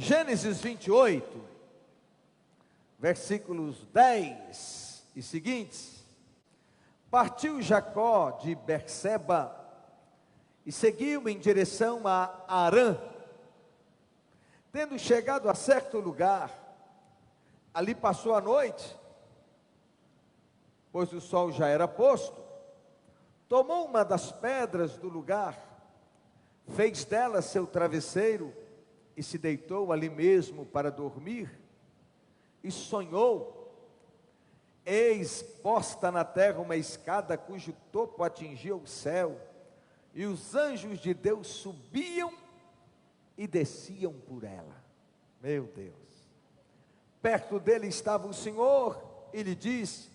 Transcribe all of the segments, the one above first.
Gênesis 28, versículos 10 e seguintes. Partiu Jacó de Berseba e seguiu em direção a Harã. Tendo chegado a certo lugar, ali passou a noite, pois o sol já era posto. Tomou uma das pedras do lugar, fez dela seu travesseiro e se deitou ali mesmo para dormir. E sonhou: eis posta na terra uma escada cujo topo atingia o céu, e os anjos de Deus subiam e desciam por ela. Meu Deus! Perto dele estava o Senhor e lhe disse: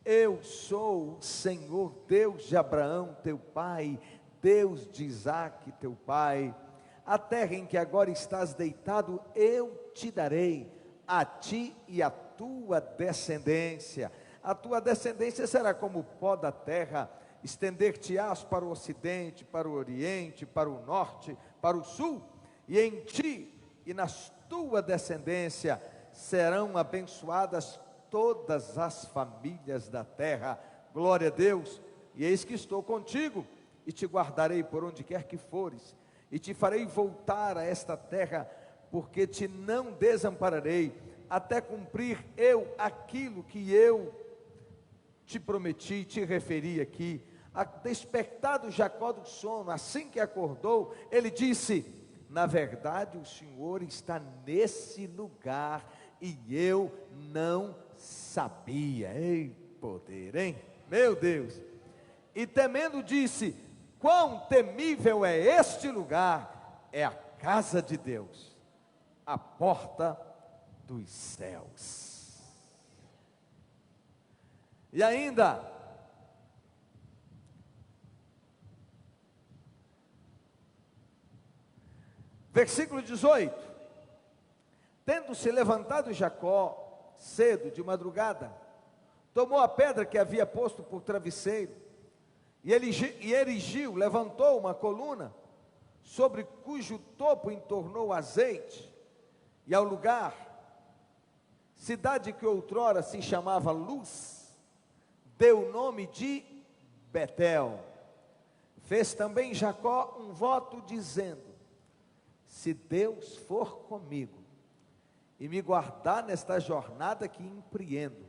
eu sou o Senhor, Deus de Abraão teu pai, Deus de Isaque teu pai. A terra em que agora estás deitado eu te darei, a ti e a tua descendência. A tua descendência será como o pó da terra, estender-te-ás para o ocidente, para o oriente, para o norte, para o sul, e em ti e na tua descendência serão abençoadas todas as famílias da terra. Glória a Deus. E eis que estou contigo e te guardarei por onde quer que fores, e te farei voltar a esta terra, porque te não desampararei, até cumprir eu aquilo que eu te prometi, te referi aqui. Despertado Jacó do sono, assim que acordou, ele disse: na verdade o Senhor está nesse lugar, e eu não sabia. Ei, poder, hein? Meu Deus! E temendo disse: quão temível é este lugar! É a casa de Deus, a porta dos céus. E ainda, versículo 18: tendo se levantado Jacó cedo de madrugada, tomou a pedra que havia posto por travesseiro, e erigiu, levantou uma coluna, sobre cujo topo entornou azeite, e ao lugar, cidade que outrora se chamava Luz, deu o nome de Betel. Fez também Jacó um voto dizendo: se Deus for comigo, e me guardar nesta jornada que empreendo,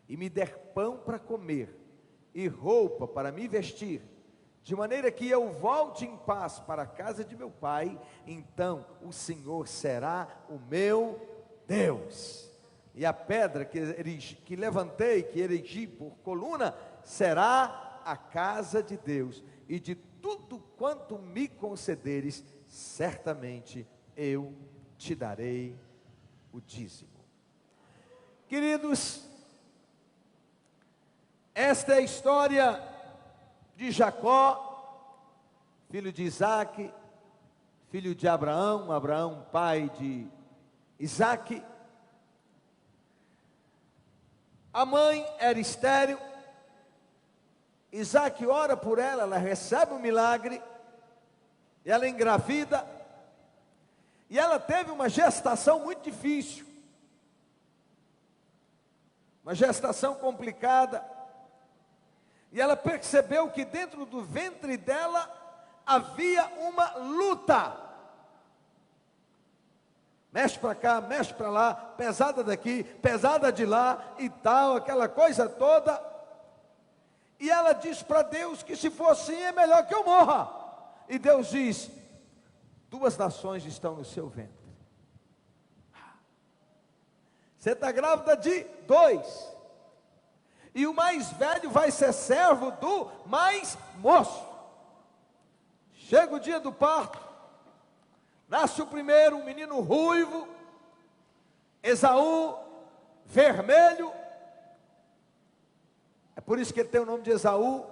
e me der pão para comer, e roupa para me vestir, de maneira que eu volte em paz para a casa de meu pai, então o Senhor será o meu Deus, e a pedra que levantei, que erigi por coluna, será a casa de Deus, e de tudo quanto me concederes, certamente eu te darei o dízimo. Queridos, esta é a história de Jacó, filho de Isaque, filho de Abraão, Abraão pai de Isaque. A mãe era estéril, Isaque ora por ela, ela recebe um milagre, ela engravida, e ela teve uma gestação muito difícil, uma gestação complicada, e ela percebeu que dentro do ventre dela havia uma luta, mexe para cá, mexe para lá, pesada daqui, pesada de lá e tal, aquela coisa toda, e ela diz para Deus que se for assim é melhor que eu morra, e Deus diz: duas nações estão no seu ventre, você está grávida de dois, e o mais velho vai ser servo do mais moço. Chega o dia do parto, nasce o primeiro, um menino ruivo, Esaú, vermelho, é por isso que ele tem o nome de Esaú,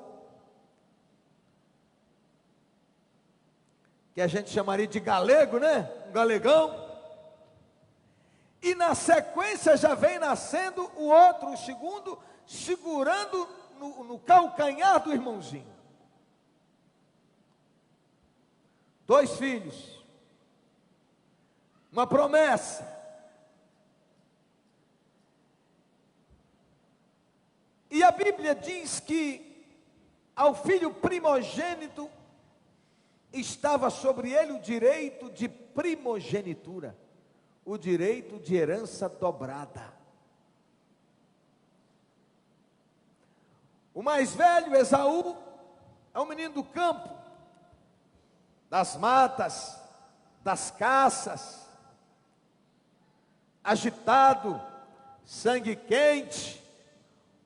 que a gente chamaria de galego, né? Um galegão. E na sequência já vem nascendo o outro, o segundo, segurando no calcanhar do irmãozinho. Dois filhos. uma promessa. E a Bíblia diz que ao filho primogênito estava sobre ele o direito de primogenitura, o direito de herança dobrada. O mais velho, Esaú, é um menino do campo, das matas, das caças, agitado, sangue quente.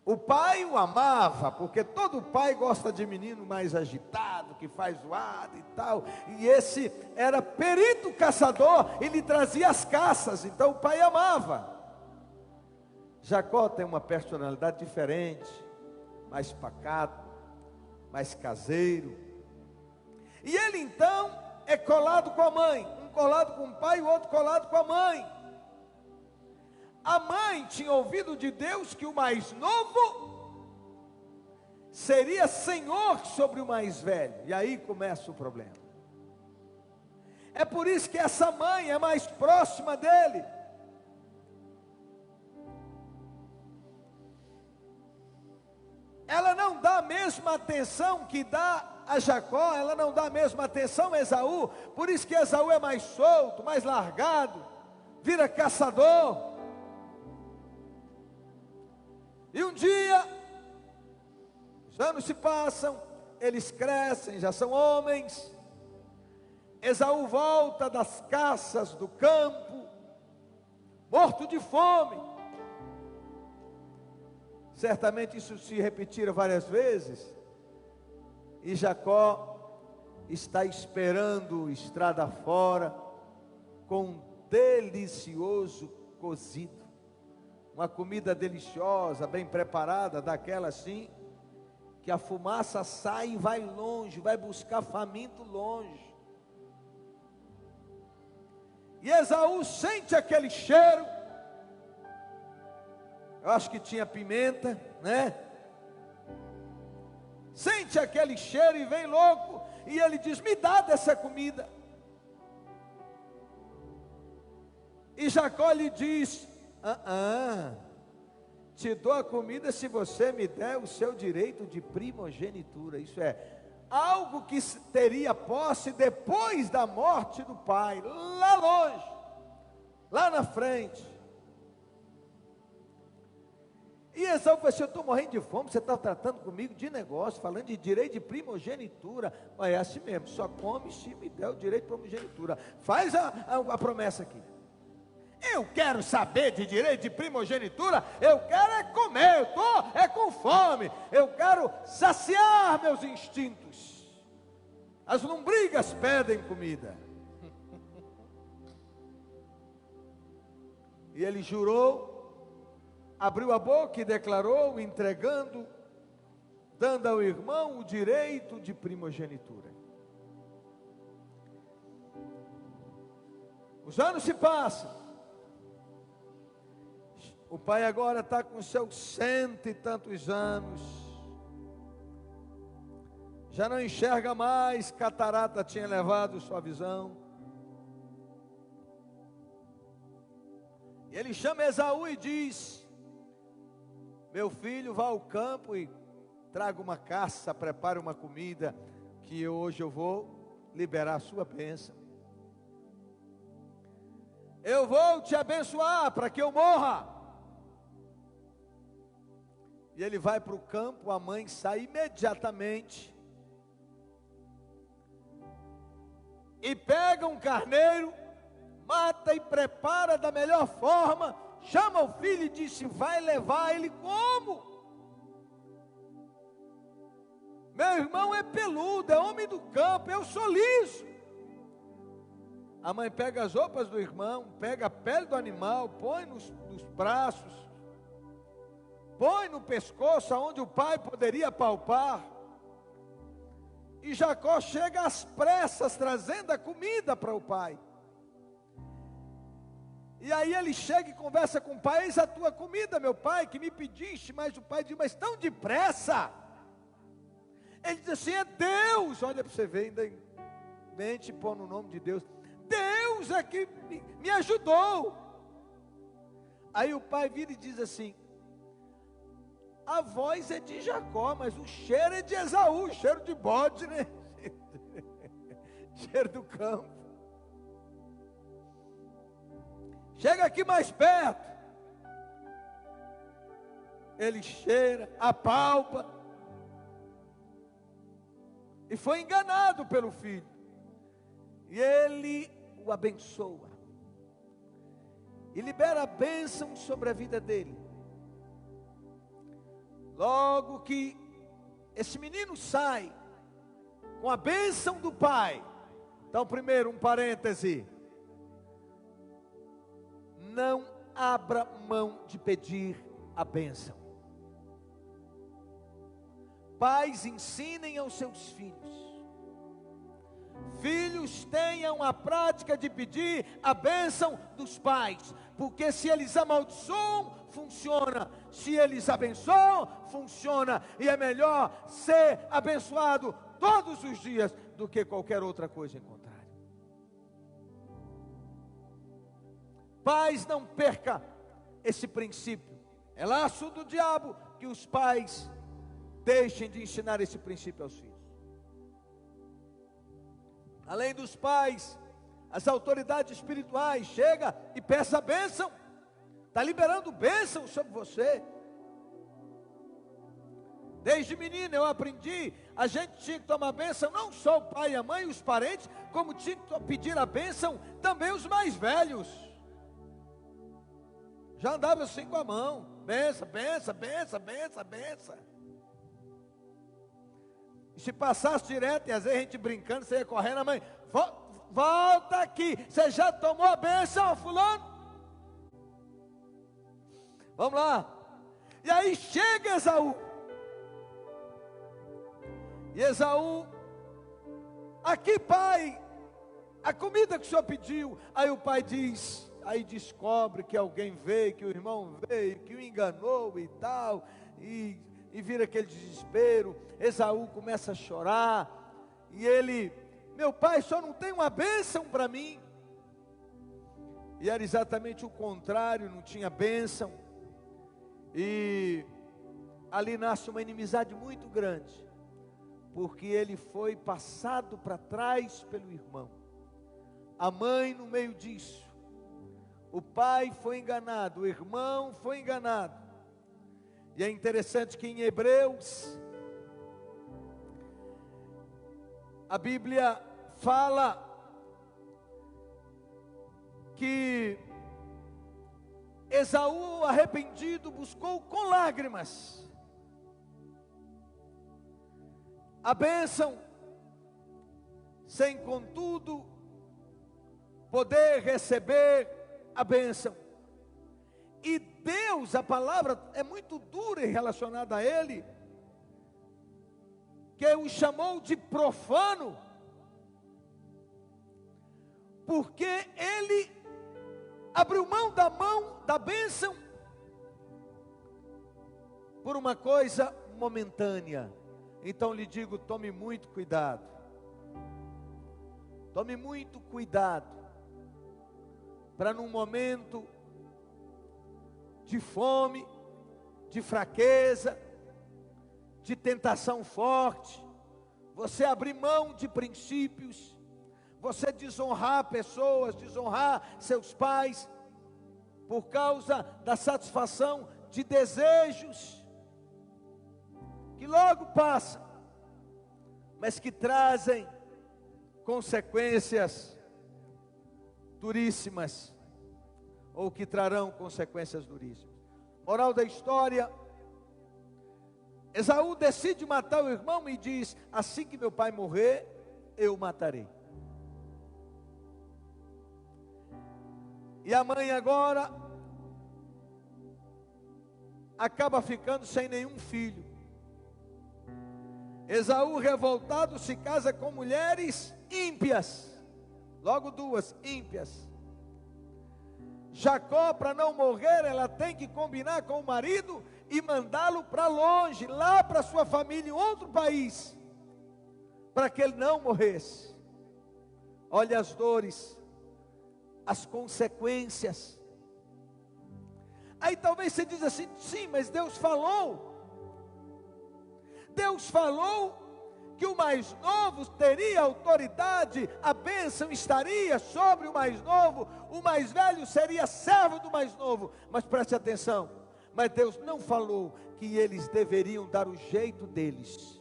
O pai o amava, porque todo pai gosta de menino mais agitado, que faz zoada e tal. E esse era perito caçador, ele trazia as caças, então o pai amava. Jacó tem uma personalidade diferente, mais pacato, mais caseiro. E ele então é colado com a mãe, um colado com o pai e o outro colado com a mãe. A mãe tinha ouvido de Deus que o mais novo seria senhor sobre o mais velho. E aí começa o problema. É por isso que essa mãe é mais próxima dele. Ela não dá a mesma atenção que dá a Jacó, ela não dá a mesma atenção a Esaú. Por isso que Esaú é mais solto, mais largado, vira caçador. E um dia, os anos se passam, eles crescem, já são homens. Esaú volta das caças do campo, morto de fome. Certamente isso se repetira várias vezes. E Jacó está esperando estrada fora, com um delicioso cozido. Uma comida deliciosa, bem preparada, daquela assim, que a fumaça sai e vai longe, vai buscar faminto longe. E Esaú sente aquele cheiro, eu acho que tinha pimenta, né? Sente aquele cheiro e vem louco, e ele diz: me dá dessa comida. E Jacó lhe diz: te dou a comida se você me der o seu direito de primogenitura. Isso é algo que teria posse depois da morte do pai, lá longe, lá na frente. E Esaú falou assim: eu estou morrendo de fome, você está tratando comigo de negócio, falando de direito de primogenitura. Olha, é assim mesmo, só come se me der o direito de primogenitura. Faz a promessa aqui. Eu quero saber de direito de primogenitura, eu quero é comer, eu estou com fome, eu quero saciar meus instintos. As lombrigas pedem comida. E ele jurou, abriu a boca e declarou, entregando, dando ao irmão o direito de primogenitura. Os anos se passam. O pai agora está com seus 100 e tantos anos, já não enxerga mais, catarata tinha levado sua visão. E ele chama Esaú e diz: meu filho, vá ao campo e traga uma caça, prepare uma comida, que hoje eu vou liberar a sua bênção. Eu vou te abençoar para que eu morra. E ele vai para o campo, a mãe sai imediatamente e pega um carneiro, mata e prepara da melhor forma, chama o filho e disse: vai levar ele como? Meu irmão é peludo, é homem do campo, eu sou liso. A mãe pega as roupas do irmão, pega a pele do animal, põe nos braços, põe no pescoço, onde o pai poderia palpar. E Jacó chega às pressas, trazendo a comida para o pai. E aí ele chega e conversa com o pai: eis a tua comida, meu pai, que me pediste. Mas o pai diz: mas tão depressa? Ele diz assim: é Deus. Olha para você ver, ainda mente e põe no nome de Deus. Deus menos é que me ajudou. Aí o pai vira e diz assim: a voz é de Jacó, mas o cheiro é de Esaú, cheiro de bode, né? Cheiro do campo. Chega aqui mais perto. Ele cheira, apalpa. E foi enganado pelo filho. E ele o abençoa. E libera a bênção sobre a vida dele. Logo que esse menino sai com a bênção do pai. Então, primeiro, um parêntese. Não abra mão de pedir a bênção. Pais, ensinem aos seus filhos. Filhos, tenham a prática de pedir a bênção dos pais. Porque se eles amaldiçoam, funciona. Se eles abençoam, funciona. E é melhor ser abençoado todos os dias do que qualquer outra coisa em contrário. Pais, não perca esse princípio. É laço do diabo que os pais deixem de ensinar esse princípio aos filhos. Além dos pais, as autoridades espirituais, chega e peça a bênção. Está liberando bênção sobre você. Desde menino eu aprendi, a gente tinha que tomar bênção, não só o pai e a mãe e os parentes, como tinha que pedir a bênção também os mais velhos. Já andava assim com a mão, benção, benção, benção, benção, benção. E se passasse direto, e às vezes a gente brincando, você ia correndo, a mãe, volta aqui, você já tomou a bênção, fulano? Vamos lá. E aí chega Esaú. E Esaú, aqui pai, a comida que o senhor pediu. Aí o pai diz, aí descobre que alguém veio, que o irmão veio, que o enganou e tal, e vira aquele desespero. Esaú começa a chorar, e ele, meu pai, só não tem uma bênção para mim. E era exatamente o contrário, não tinha bênção. E ali nasce uma inimizade muito grande, porque ele foi passado para trás pelo irmão, a mãe no meio disso, o pai foi enganado, o irmão foi enganado. E é interessante que em Hebreus, a Bíblia fala que Esaú, arrependido, buscou com lágrimas a bênção, sem contudo poder receber a bênção. E Deus, a palavra é muito dura em relacionada a ele, que o chamou de profano, porque ele abriu mão da bênção por uma coisa momentânea. Então lhe digo, tome muito cuidado. Tome muito cuidado, para num momento de fome, de fraqueza, de tentação forte, você abrir mão de princípios, você desonrar pessoas, desonrar seus pais, por causa da satisfação de desejos, que logo passam, mas que trazem consequências duríssimas, ou que trarão consequências duríssimas. Moral da história: Esaú decide matar o irmão e diz, assim que meu pai morrer, eu o matarei. E a mãe agora acaba ficando sem nenhum filho. Esaú, revoltado, se casa com mulheres ímpias, logo duas ímpias. Jacó, para não morrer, ela tem que combinar com o marido e mandá-lo para longe, lá para sua família, em outro país, para que ele não morresse. Olha as dores as consequências. Aí talvez você diz assim: sim, mas Deus falou que o mais novo teria autoridade, a bênção estaria sobre o mais novo, o mais velho seria servo do mais novo. Mas preste atenção, mas Deus não falou que eles deveriam dar o jeito deles.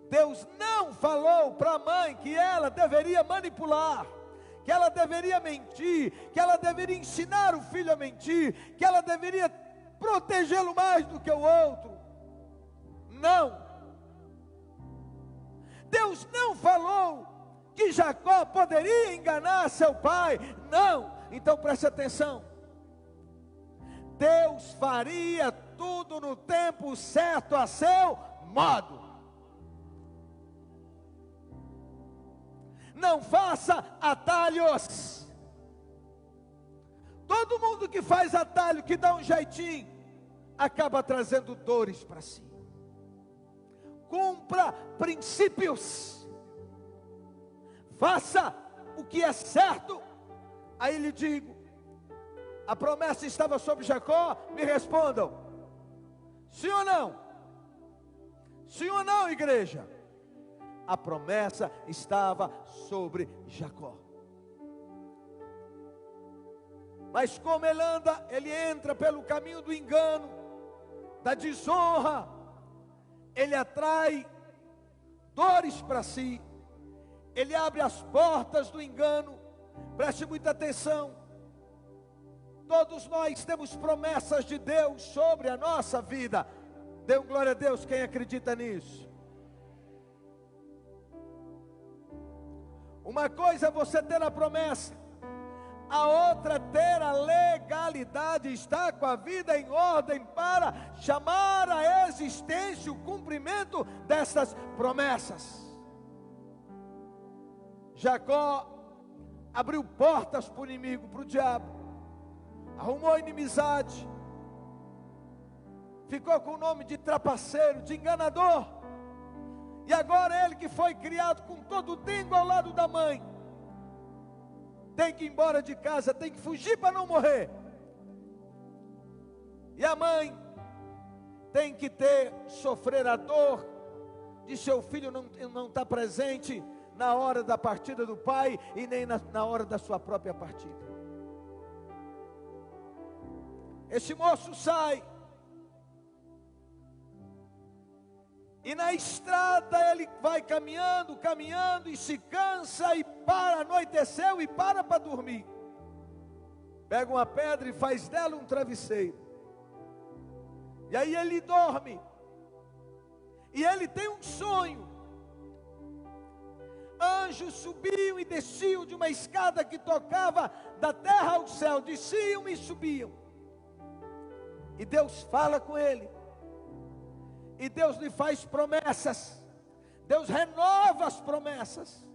Deus não falou para a mãe que ela deveria manipular, que ela deveria mentir, que ela deveria ensinar o filho a mentir, que ela deveria protegê-lo mais do que o outro. Não. Deus não falou que Jacó poderia enganar seu pai. Não. Então preste atenção. Deus faria tudo no tempo certo, a seu modo. Não faça atalhos. Todo mundo que faz atalho, que dá um jeitinho, acaba trazendo dores para si. Cumpra princípios. Faça o que é certo. Aí lhe digo, a promessa estava sobre Jacó? Me respondam, sim ou não? Sim ou não, igreja? A promessa estava sobre Jacó. Mas como ele entra pelo caminho do engano, da desonra, ele atrai dores para si, ele abre as portas do engano. Preste muita atenção. Todos nós temos promessas de Deus sobre a nossa vida. Dê um glória a Deus quem acredita nisso. Uma coisa é você ter a promessa, a outra é ter a legalidade, estar com a vida em ordem para chamar à existência o cumprimento dessas promessas. Jacó abriu portas para o inimigo, para o diabo, arrumou inimizade, ficou com o nome de trapaceiro, de enganador. E agora ele que foi criado com todo o dengo ao lado da mãe, tem que ir embora de casa, tem que fugir para não morrer. E a mãe tem que sofrer a dor de seu filho não estar presente na hora da partida do pai e nem na hora da sua própria partida. Esse moço sai. E na estrada ele vai caminhando e se cansa e para, anoiteceu e para dormir. Pega uma pedra e faz dela um travesseiro. E aí ele dorme. E ele tem um sonho. Anjos subiam e desciam de uma escada que tocava da terra ao céu, desciam e subiam. E Deus fala com ele. E Deus lhe faz promessas. Deus renova as promessas.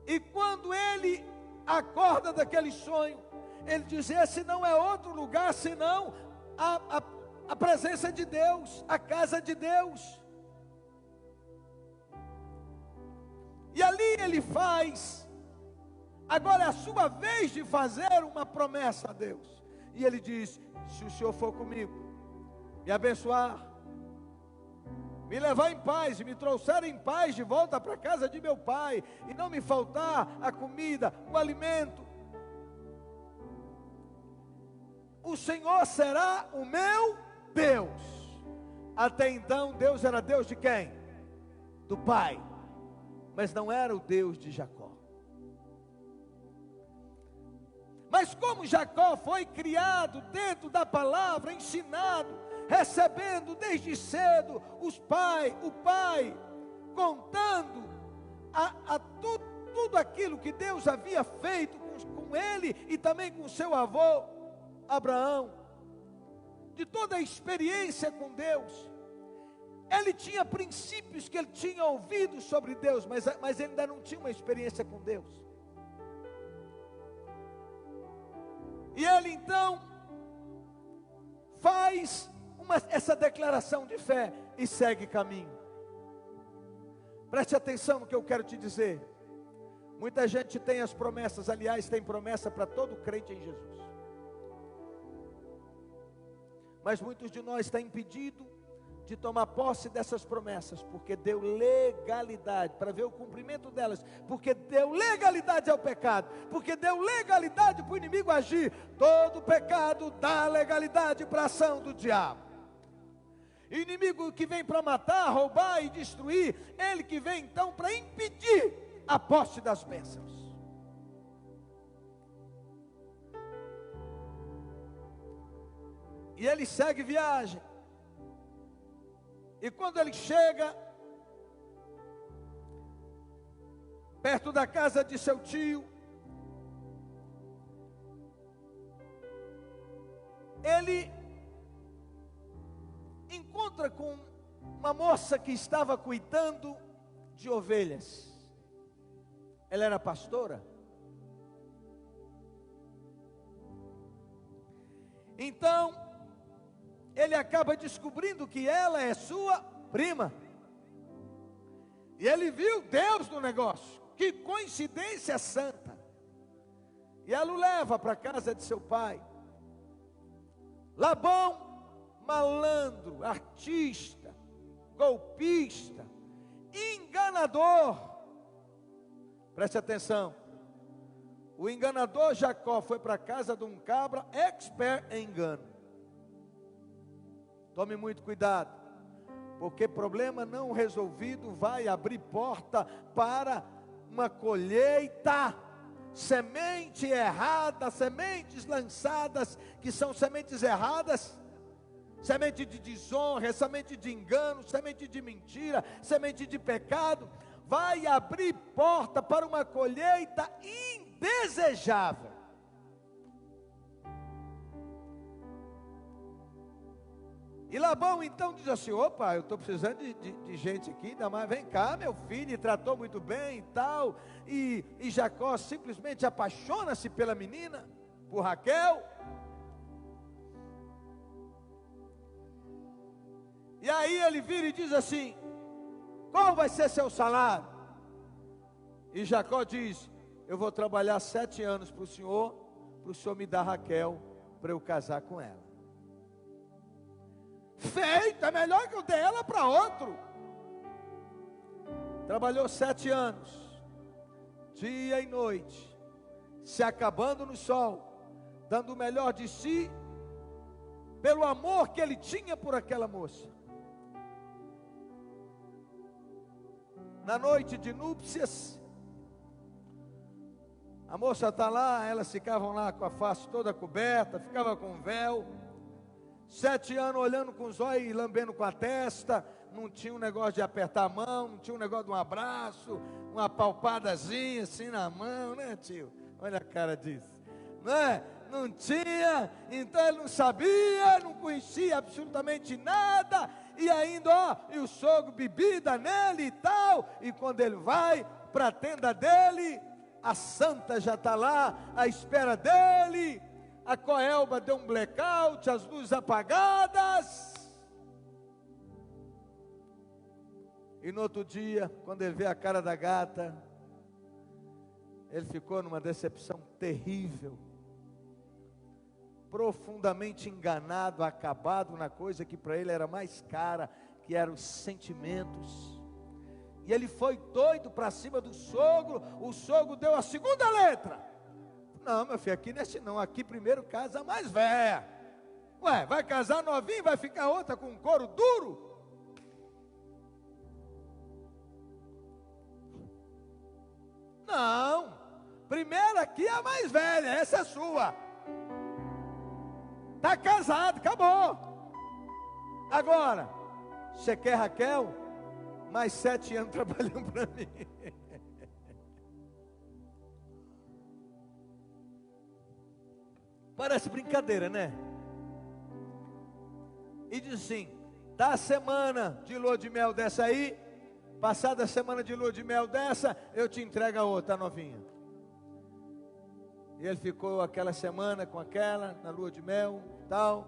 E quando ele acorda daquele sonho, ele diz: esse não é outro lugar senão a presença de Deus, a casa de Deus. E ali ele faz. Agora é a sua vez de fazer uma promessa a Deus. E ele diz: se o Senhor for comigo, me abençoar, me levar em paz, e me trouxer em paz de volta para a casa de meu pai, e não me faltar a comida, o alimento, o Senhor será o meu Deus. Até então Deus era Deus de quem? Do pai, mas não era o Deus de Jacó. Mas como Jacó foi criado dentro da palavra, ensinado, recebendo desde cedo o pai contando tudo aquilo que Deus havia feito com ele e também com seu avô Abraão, de toda a experiência com Deus. Ele tinha princípios que ele tinha ouvido sobre Deus, mas ele ainda não tinha uma experiência com Deus. E ele então faz essa declaração de fé e segue caminho. Preste atenção no que eu quero te dizer. Muita gente tem as promessas, aliás, tem promessa para todo crente em Jesus. Mas muitos de nós estão impedidos de tomar posse dessas promessas, porque deu legalidade, para ver o cumprimento delas, porque deu legalidade ao pecado, porque deu legalidade para o inimigo agir. Todo pecado dá legalidade para a ação do diabo. Inimigo que vem para matar, roubar e destruir, ele que vem então para impedir a posse das bênçãos. E ele segue viagem. E quando ele chega perto da casa de seu tio, ele encontra com uma moça que estava cuidando de ovelhas. Ela era pastora. Então, ele acaba descobrindo que ela é sua prima. E ele viu Deus no negócio. Que coincidência santa. E ela o leva para a casa de seu pai. Labão, malandro, artista, golpista, enganador. Preste atenção. O enganador Jacó foi para a casa de um cabra expert em engano. Tome muito cuidado, porque problema não resolvido vai abrir porta para uma colheita. Semente errada, sementes lançadas, que são sementes erradas, semente de desonra, semente de engano, semente de mentira, semente de pecado, vai abrir porta para uma colheita indesejável. E Labão então diz assim: opa, eu estou precisando de gente aqui, ainda mais, vem cá meu filho, e tratou muito bem e tal. E Jacó simplesmente apaixona-se pela menina, por Raquel. E aí ele vira e diz assim: qual vai ser seu salário? E Jacó diz: eu vou trabalhar 7 anos para o senhor me dar Raquel, para eu casar com ela. Feito, é melhor que eu dê ela para outro. Trabalhou 7 anos, dia e noite, se acabando no sol, dando o melhor de si, pelo amor que ele tinha por aquela moça. Na noite de núpcias, a moça está lá, elas ficavam lá com a face toda coberta, ficava com véu. 7 anos olhando com os olhos e lambendo com a testa. Não tinha um negócio de apertar a mão, não tinha um negócio de um abraço, uma palpadazinha assim na mão, né, tio? Olha a cara disso, não é? Não tinha, então ele não sabia, não conhecia absolutamente nada, e ainda, ó, e o sogro bebida nele e tal, e quando ele vai para a tenda dele, a santa já está lá à espera dele. A Coelba deu um blackout, as luzes apagadas. E no outro dia, quando ele vê a cara da gata, ele ficou numa decepção terrível. Profundamente enganado, acabado na coisa que para ele era mais cara, que eram os sentimentos. E ele foi doido para cima do sogro. O sogro deu a segunda letra. Não, meu filho, aqui neste não, aqui primeiro casa a mais velha. Ué, vai casar novinho, vai ficar outra com couro duro? Não, primeiro aqui é a mais velha, essa é sua. Está casado, acabou. Agora, você quer Raquel? Mais 7 anos trabalhando para mim. Parece brincadeira, né? E diz assim: tá a semana de lua de mel dessa aí, passada a semana de lua de mel dessa, eu te entrego a outra, a novinha. E ele ficou aquela semana com aquela, na lua de mel, tal,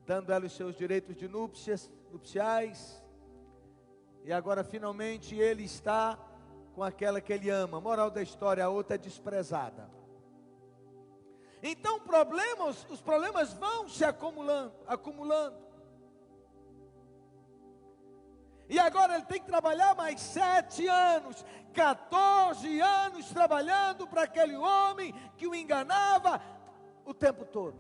dando ela os seus direitos de nupciais. E agora finalmente ele está com aquela que ele ama. Moral da história, a outra é desprezada. Então os problemas vão se acumulando. E agora ele tem que trabalhar mais 7 anos, 14 anos trabalhando para aquele homem que o enganava o tempo todo.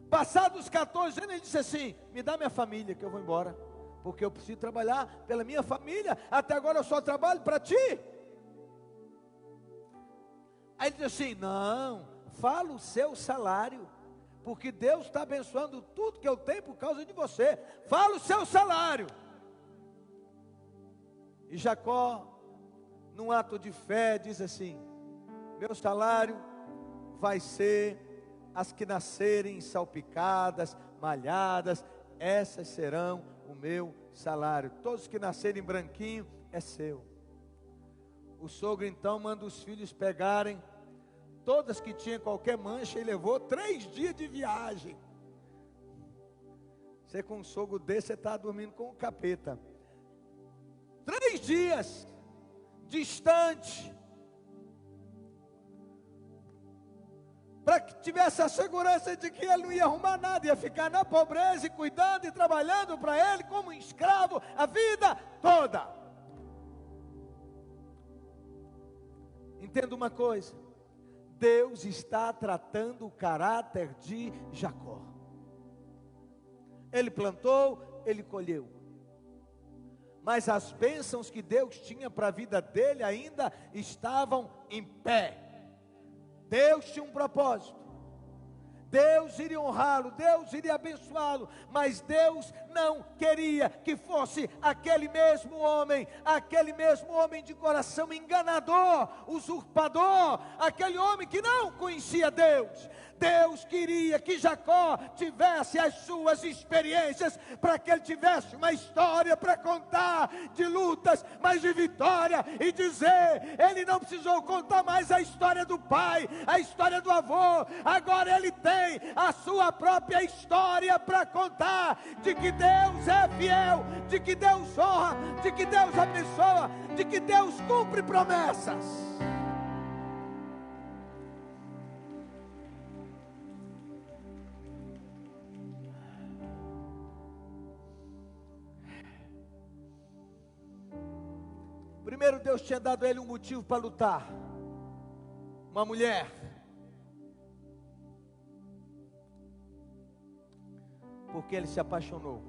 Passados 14 anos ele disse assim: me dá minha família que eu vou embora, porque eu preciso trabalhar pela minha família, até agora eu só trabalho para ti. Aí ele disse assim: não, fala o seu salário, porque Deus está abençoando tudo que eu tenho por causa de você. Fala o seu salário. E Jacó, num ato de fé, diz assim: meu salário vai ser as que nascerem salpicadas, malhadas, essas serão o meu salário. Todos que nascerem branquinho é seu. O sogro então manda os filhos pegarem todas que tinham qualquer mancha e levou 3 dias de viagem. Você com um sogro desse, você está dormindo com o capeta. 3 dias, distante, para que tivesse a segurança de que ele não ia arrumar nada, ia ficar na pobreza e cuidando e trabalhando para ele como um escravo a vida toda. Entenda uma coisa: Deus está tratando o caráter de Jacó. Ele plantou, ele colheu, mas as bênçãos que Deus tinha para a vida dele ainda estavam em pé. Deus tinha um propósito, Deus iria honrá-lo, Deus iria abençoá-lo, mas Deus não queria que fosse aquele mesmo homem de coração enganador, usurpador, aquele homem que não conhecia Deus. Deus queria que Jacó tivesse as suas experiências, para que ele tivesse uma história para contar, de lutas, mas de vitória, e dizer: ele não precisou contar mais a história do pai, a história do avô, agora ele tem a sua própria história para contar, de que Deus é fiel, de que Deus honra, de que Deus abençoa, de que Deus cumpre promessas. Primeiro, Deus tinha dado a ele um motivo para lutar, uma mulher. Porque ele se apaixonou.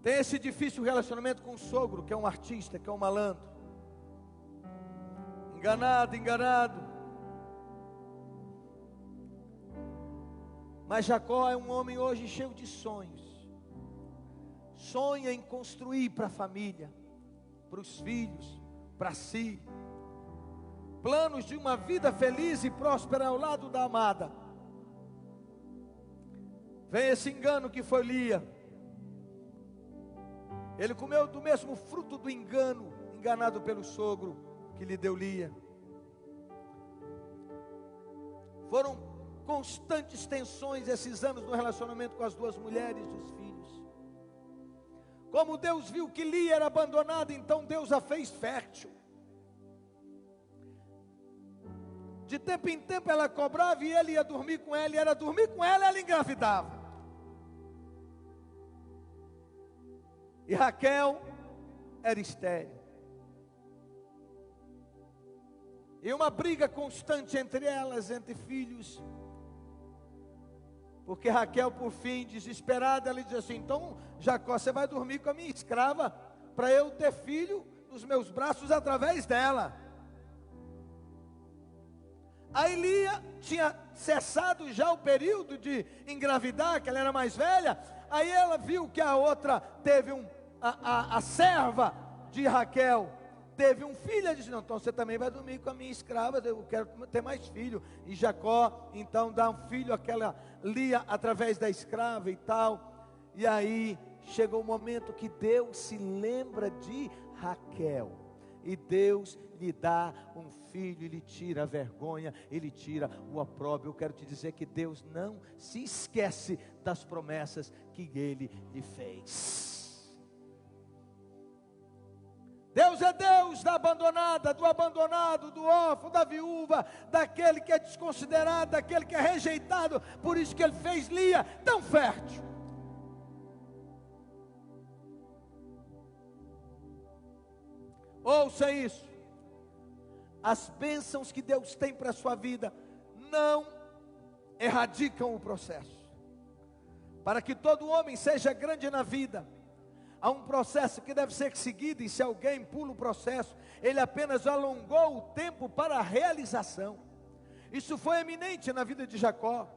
Tem esse difícil relacionamento com o sogro, que é um artista, que é um malandro. Enganado. Mas Jacó é um homem hoje cheio de sonhos. Sonha em construir para a família, para os filhos, para si, planos de uma vida feliz e próspera ao lado da amada. Vem esse engano que foi Lia. Ele comeu do mesmo fruto do engano, enganado pelo sogro que lhe deu Lia. Foram constantes tensões esses anos no relacionamento com as duas mulheres e os filhos. Como Deus viu que Lia era abandonada, então Deus a fez fértil. De tempo em tempo ela cobrava e ele ia dormir com ela, e era dormir com ela, ela engravidava. E Raquel era estéril. E uma briga constante entre elas, entre filhos. Porque Raquel, por fim, desesperada, ela diz assim: então, Jacó, você vai dormir com a minha escrava, para eu ter filho nos meus braços através dela. Aí Lia tinha cessado já o período de engravidar, que ela era mais velha. Aí ela viu que a outra teve a serva de Raquel teve um filho. Ela disse: não, então você também vai dormir com a minha escrava, eu quero ter mais filho. E Jacó então dá um filho àquela Lia através da escrava e tal. E aí chegou o momento que Deus se lembra de Raquel. e Deus lhe dá um filho, ele tira a vergonha, ele tira o opróbrio. Eu quero te dizer que Deus não se esquece das promessas que ele lhe fez. Deus é Deus da abandonada, do abandonado, do órfão, da viúva, daquele que é desconsiderado, daquele que é rejeitado. Por isso que ele fez Lia tão fértil. Ouça isso. As bênçãos que Deus tem para a sua vida não erradicam o processo. Para que todo homem seja grande na vida, há um processo que deve ser seguido, e se alguém pula o processo, ele apenas alongou o tempo para a realização. Isso foi eminente na vida de Jacó.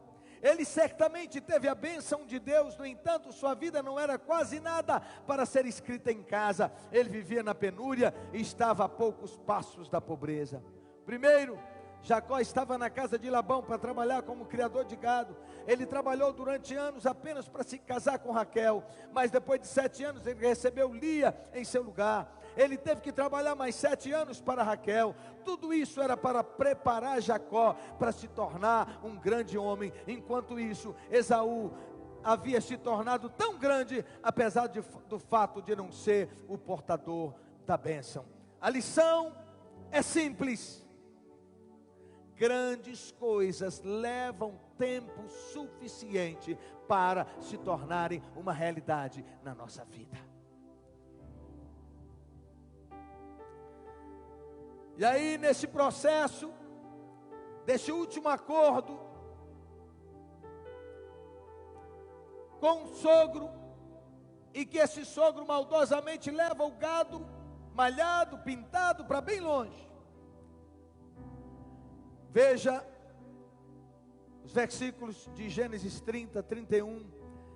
Ele certamente teve a bênção de Deus, no entanto, sua vida não era quase nada para ser escrita em casa. Ele vivia na penúria e estava a poucos passos da pobreza. Primeiro, Jacó estava na casa de Labão para trabalhar como criador de gado. Ele trabalhou durante anos apenas para se casar com Raquel, mas depois de 7 anos ele recebeu Lia em seu lugar. Ele teve que trabalhar mais 7 anos para Raquel. Tudo isso era para preparar Jacó para se tornar um grande homem. Enquanto isso, Esaú havia se tornado tão grande, apesar do fato de não ser o portador da bênção. A lição é simples. Grandes coisas levam tempo suficiente para se tornarem uma realidade na nossa vida. E aí, nesse processo, desse último acordo com o sogro, e que esse sogro maldosamente leva o gado malhado, pintado para bem longe. Veja os versículos de Gênesis 30, 31.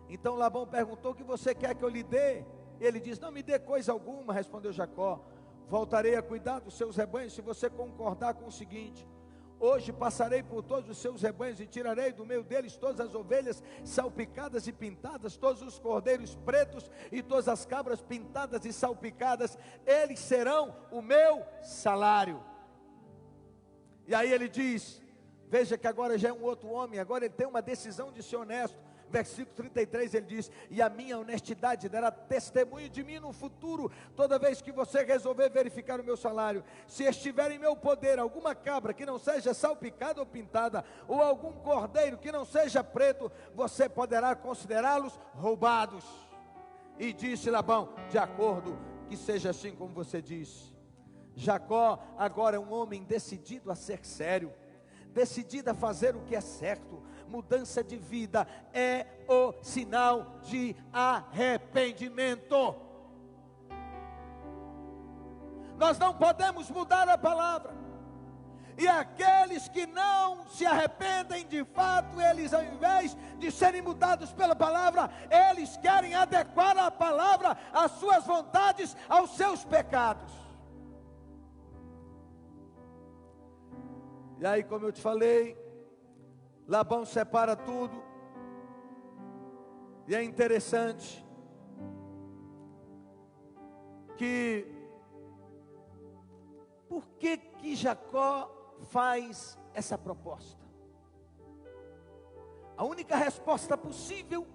Então Labão perguntou: o que você quer que eu lhe dê? Ele diz: não me dê coisa alguma, respondeu Jacó. Voltarei a cuidar dos seus rebanhos se você concordar com o seguinte: hoje passarei por todos os seus rebanhos e tirarei do meio deles todas as ovelhas salpicadas e pintadas, todos os cordeiros pretos e todas as cabras pintadas e salpicadas. Eles serão o meu salário. E aí ele diz, veja que agora já é um outro homem, agora ele tem uma decisão de ser honesto. Versículo 33 ele diz: e a minha honestidade dará testemunho de mim no futuro, toda vez que você resolver verificar o meu salário. Se estiver em meu poder alguma cabra que não seja salpicada ou pintada, ou algum cordeiro que não seja preto, você poderá considerá-los roubados. E disse Labão: de acordo, que seja assim como você disse. Jacó agora é um homem decidido a ser sério, decidido a fazer o que é certo. Mudança de vida é o sinal de arrependimento. Nós não podemos mudar a palavra. E aqueles que não se arrependem de fato, eles, ao invés de serem mudados pela palavra, eles querem adequar a palavra às suas vontades, aos seus pecados. E aí, como eu te falei, Labão separa tudo. E é interessante que, por que Jacó faz essa proposta? A única resposta possível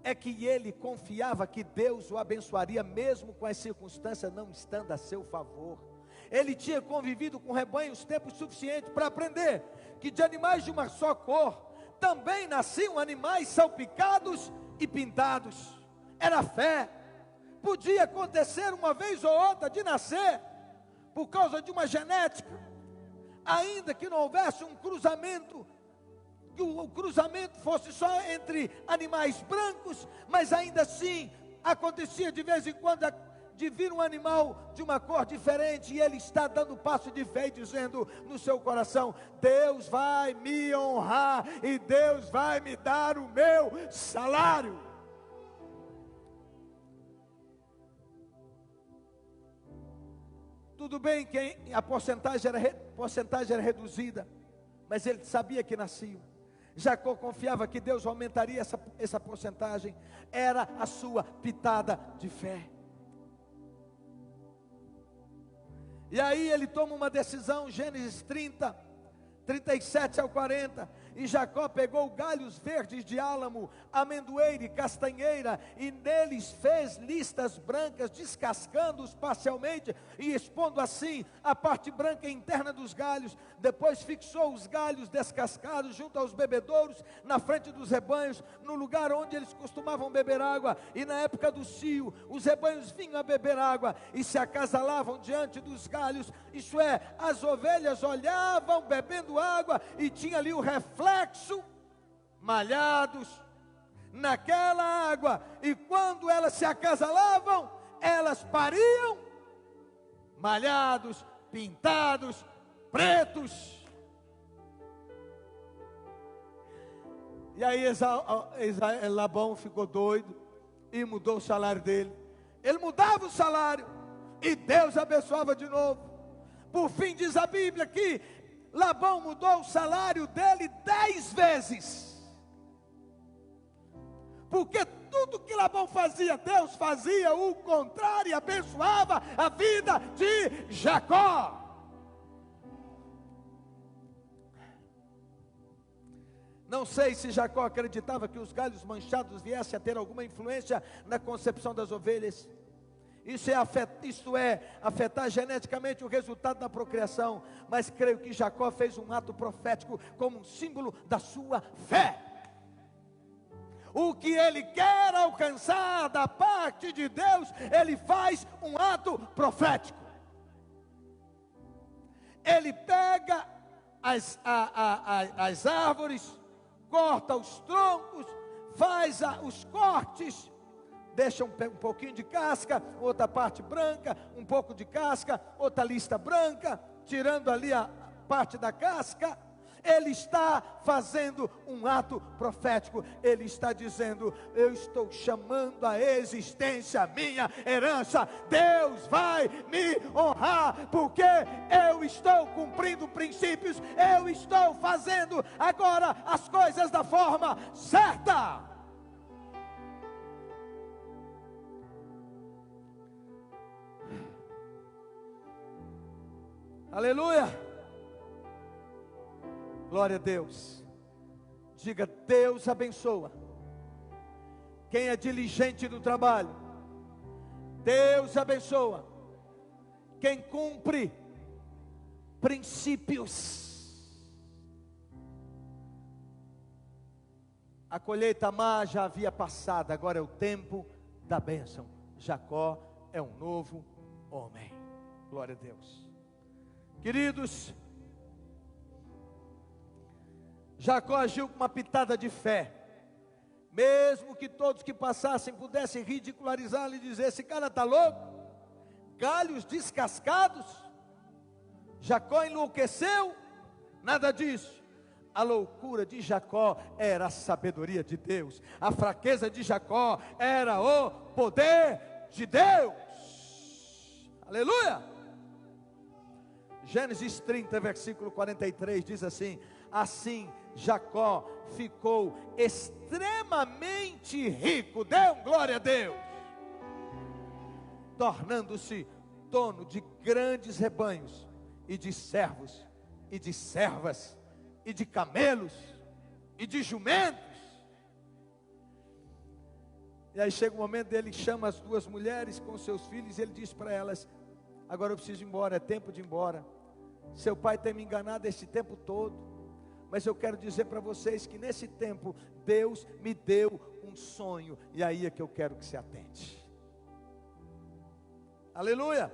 é que ele confiava que Deus o abençoaria mesmo com as circunstâncias não estando a seu favor. Ele tinha convivido com rebanhos tempo suficiente para aprender que de animais de uma só cor também nasciam animais salpicados e pintados. Era fé. Podia acontecer uma vez ou outra de nascer por causa de uma genética, ainda que não houvesse um cruzamento, que o cruzamento fosse só entre animais brancos, mas ainda assim acontecia de vez em quando de vir um animal de uma cor diferente, e ele está dando passo de fé e dizendo no seu coração: Deus vai me honrar e Deus vai me dar o meu salário. Tudo bem que a porcentagem era reduzida, mas ele sabia que nasciam. Jacó confiava que Deus aumentaria essa porcentagem. Era a sua pitada de fé. E aí ele toma uma decisão, Gênesis 30, 37 ao 40, e Jacó pegou galhos verdes de álamo, amendoeira e castanheira, e neles fez listas brancas, descascando-os parcialmente, e expondo assim a parte branca interna dos galhos. Depois fixou os galhos descascados junto aos bebedouros, na frente dos rebanhos, no lugar onde eles costumavam beber água. E na época do cio, os rebanhos vinham a beber água, e se acasalavam diante dos galhos, isto é, as ovelhas olhavam bebendo água, e tinha ali o reflexo, malhados naquela água, e quando elas se acasalavam, elas pariam, malhados, pintados, pretos. E aí Labão ficou doido, e mudou o salário dele. Ele mudava o salário, e Deus abençoava de novo. Por fim, diz a Bíblia que Labão mudou o salário dele 10 vezes. Porque tudo que Labão fazia, Deus fazia o contrário e abençoava a vida de Jacó. Não sei se Jacó acreditava que os galhos manchados viessem a ter alguma influência na concepção das ovelhas. Isso é afetar geneticamente o resultado da procriação. Mas creio que Jacó fez um ato profético como um símbolo da sua fé. O que ele quer alcançar da parte de Deus, ele faz um ato profético. Ele pega as árvores, corta os troncos, faz os cortes, deixa um pouquinho de casca, outra parte branca, um pouco de casca, outra lista branca, tirando ali a parte da casca. Ele está fazendo um ato profético. Ele está dizendo: eu estou chamando à existência a minha herança. Deus vai me honrar, porque eu estou cumprindo princípios. Eu estou fazendo agora as coisas da forma certa. Aleluia. Glória a Deus. Diga: Deus abençoa quem é diligente no trabalho. Deus abençoa quem cumpre princípios. A colheita má já havia passado, agora é o tempo da bênção. Jacó é um novo homem. Glória a Deus. Queridos, Jacó agiu com uma pitada de fé. Mesmo que todos que passassem pudessem ridicularizá-lo e dizer: esse cara está louco, galhos descascados, Jacó enlouqueceu. Nada disso. A loucura de Jacó era a sabedoria de Deus. A fraqueza de Jacó era o poder de Deus. Aleluia. Gênesis 30, versículo 43 diz assim: assim Jacó ficou extremamente rico, dê um glória a Deus, tornando-se dono de grandes rebanhos, e de servos, e de servas, e de camelos, e de jumentos. E aí chega o momento dele, chama as duas mulheres com seus filhos, e ele diz para elas: agora eu preciso ir embora, é tempo de ir embora. Seu pai tem me enganado esse tempo todo, mas eu quero dizer para vocês que nesse tempo Deus me deu um sonho, e aí é que eu quero que se atente. Aleluia.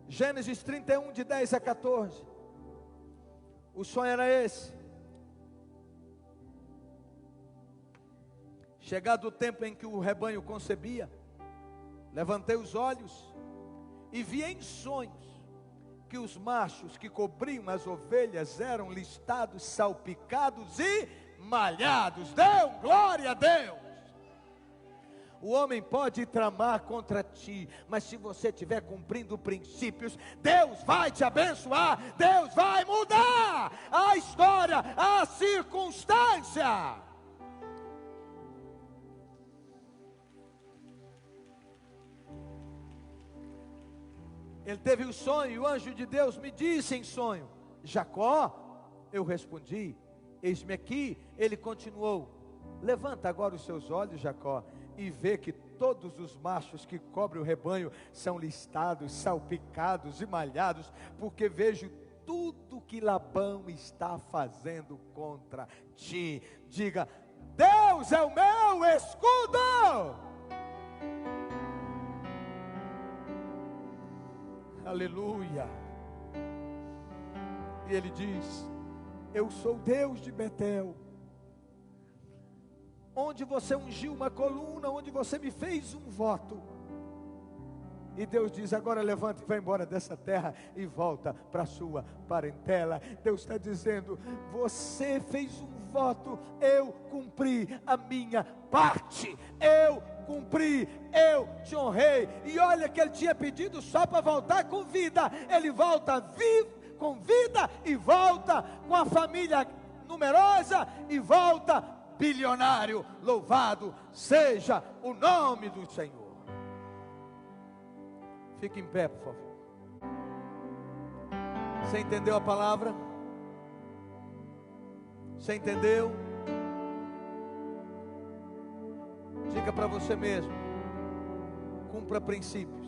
Gênesis 31, de 10 a 14. O sonho era esse: chegado o tempo em que o rebanho concebia, levantei os olhos e vi em sonhos que os machos que cobriam as ovelhas eram listados, salpicados e malhados. Deu glória a Deus. O homem pode tramar contra ti, mas se você estiver cumprindo princípios, Deus vai te abençoar. Deus vai mudar a história, a circunstância. Ele teve o sonho, e o anjo de Deus me disse em sonho: Jacó. Eu respondi: eis-me aqui. Ele continuou: levanta agora os seus olhos, Jacó, e vê que todos os machos que cobrem o rebanho são listados, salpicados e malhados, porque vejo tudo que Labão está fazendo contra ti. Diga: Deus é o meu escudo. Aleluia. E ele diz: eu sou Deus de Betel, onde você ungiu uma coluna, onde você me fez um voto. E Deus diz: agora levanta e vai embora dessa terra e volta para a sua parentela. Deus está dizendo: você fez um voto, eu cumpri a minha parte, eu cumpri, eu te honrei. E olha que ele tinha pedido só para voltar com vida. Ele volta vivo, com vida, e volta com a família numerosa, e volta bilionário. Louvado seja o nome do Senhor. Fique em pé, por favor. Você entendeu a palavra? Você entendeu? Diga para você mesmo: cumpra princípios.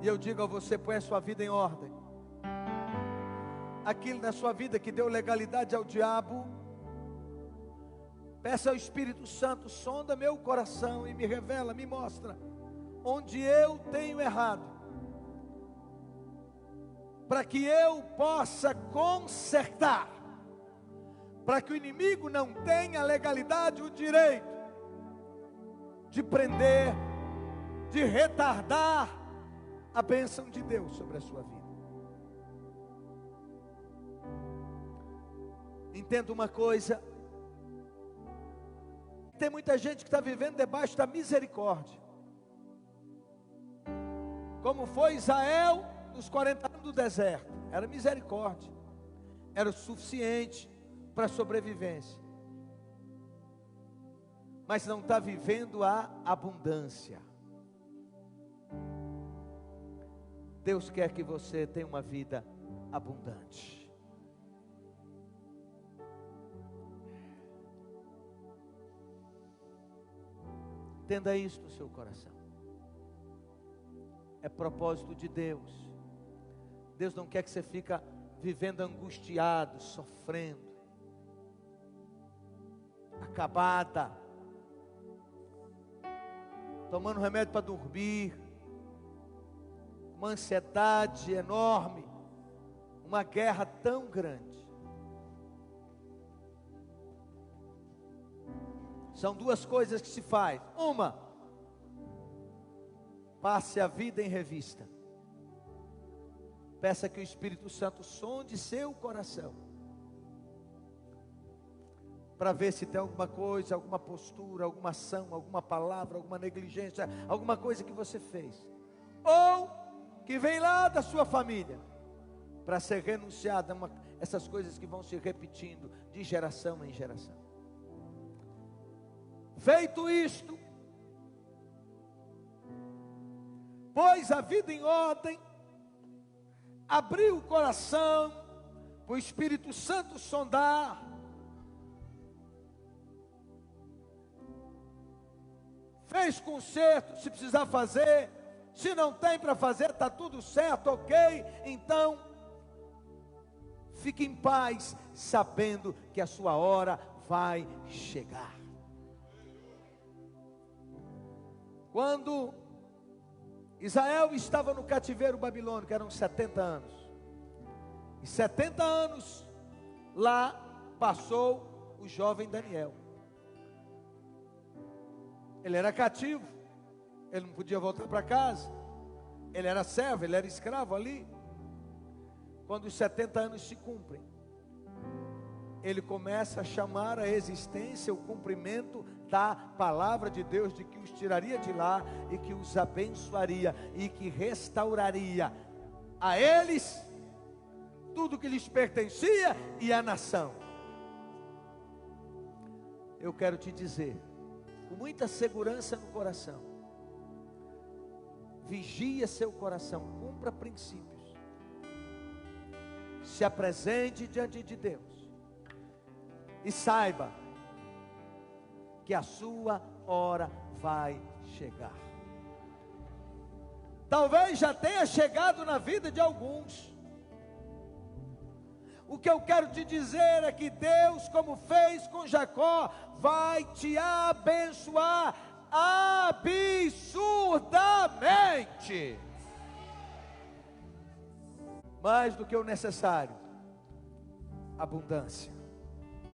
E eu digo a você: põe a sua vida em ordem. Aquilo na sua vida que deu legalidade ao diabo, peça ao Espírito Santo: sonda meu coração e me revela, me mostra onde eu tenho errado, para que eu possa consertar, para que o inimigo não tenha a legalidade, o direito de prender, de retardar a bênção de Deus sobre a sua vida. Entenda uma coisa: tem muita gente que está vivendo debaixo da misericórdia, como foi Israel nos 40 anos do deserto. Era misericórdia, era o suficiente para a sobrevivência, mas não está vivendo a abundância. Deus quer que você tenha uma vida abundante. Entenda isso no seu coração. É propósito de Deus. Deus não quer que você fique vivendo angustiado, sofrendo, acabada, tomando remédio para dormir, uma ansiedade enorme, uma guerra tão grande. São duas coisas que se faz. Uma: passe a vida em revista. Peça que o Espírito Santo sonde seu coração, para ver se tem alguma coisa, alguma postura, alguma ação, alguma palavra, alguma negligência, alguma coisa que você fez, ou que vem lá da sua família, para ser renunciada. Essas coisas que vão se repetindo de geração em geração. Feito isto, pôs a vida em ordem, abriu o coração para o Espírito Santo sondar, fez conserto, se precisar fazer, se não tem para fazer, está tudo certo, ok, então fique em paz, sabendo que a sua hora vai chegar. Quando Israel estava no cativeiro babilônico, eram 70 anos, e 70 anos lá passou o jovem Daniel. Ele era cativo, ele não podia voltar para casa, ele era servo, ele era escravo ali. Quando os 70 anos se cumprem, ele começa a chamar à existência o cumprimento da palavra de Deus, de que os tiraria de lá, e que os abençoaria, e que restauraria a eles tudo que lhes pertencia, e à nação. Eu quero te dizer, com muita segurança no coração, vigie seu coração, cumpra princípios, se apresente diante de Deus e saiba que a sua hora vai chegar. Talvez já tenha chegado na vida de alguns. O que eu quero te dizer é que Deus, como fez com Jacó, vai te abençoar absurdamente. Mais do que o necessário, abundância.